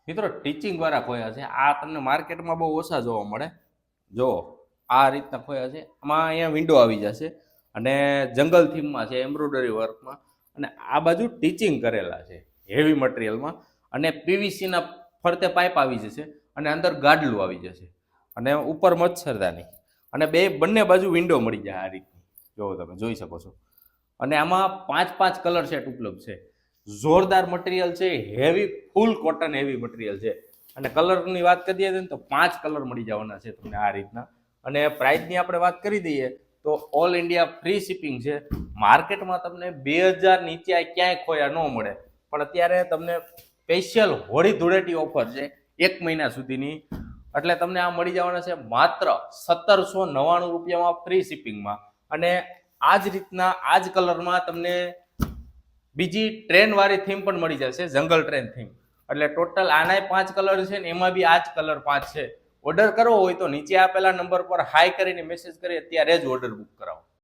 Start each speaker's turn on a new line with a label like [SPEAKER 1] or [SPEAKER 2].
[SPEAKER 1] મિત્રો ટીચિંગ વાળા ખોયા છે આ તમને માર્કેટમાં બહુ ઓછા જોવા મળે. જો આ રીતના ખોયા છે, આમાં અહીંયા વિન્ડો આવી જશે અને જંગલ થીમમાં છે, એમ્બ્રોઇડરી વર્કમાં, અને આ બાજુ ટીચિંગ કરેલા છે હેવી મટીરિયલમાં, અને પીવીસીના ફરતે પાઇપ આવી જશે અને અંદર ગાડલું આવી જશે અને ઉપર મચ્છરદાની, અને બંને બાજુ વિન્ડો મળી જાય આ રીતની. જો તમે જોઈ શકો છો. અને આમાં 5 કલર સેટ ઉપલબ્ધ છે. જોરદાર મટીરિયલ છે, હેવી ફૂલ કોટન હેવી મટીરિયલ છે. અને કલરની વાત કરીએ તો 5 કલર મળી જવાના છે તમને આ રીતના. અને પ્રાઇસની આપણે વાત કરી દઈએ તો ઓલ ઇન્ડિયા ફ્રી શિપિંગ છે. માર્કેટમાં તમને 2000 નીચે ક્યાંય ખોયા ન મળે, પણ અત્યારે તમને સ્પેશિયલ હોળી ધૂળેટી ઓફર છે 1 મહિના સુધીની. એટલે તમને આ મળી જવાના છે માત્ર 1799 રૂપિયામાં ફ્રી શિપિંગમાં. અને આ જ રીતના આ જ કલરમાં તમને બીજી ટ્રેન વાળી થીમ પણ મળી જશે, જંગલ ટ્રેન થીમ. એટલે ટોટલ આનાય 5 કલર છે ને એમાં બી આ જ કલર 5 છે. ઓર્ડર કરવો હોય તો નીચે આપેલા નંબર પર હાઈ કરીને મેસેજ કરી અત્યારે જ ઓર્ડર બુક કરાવો.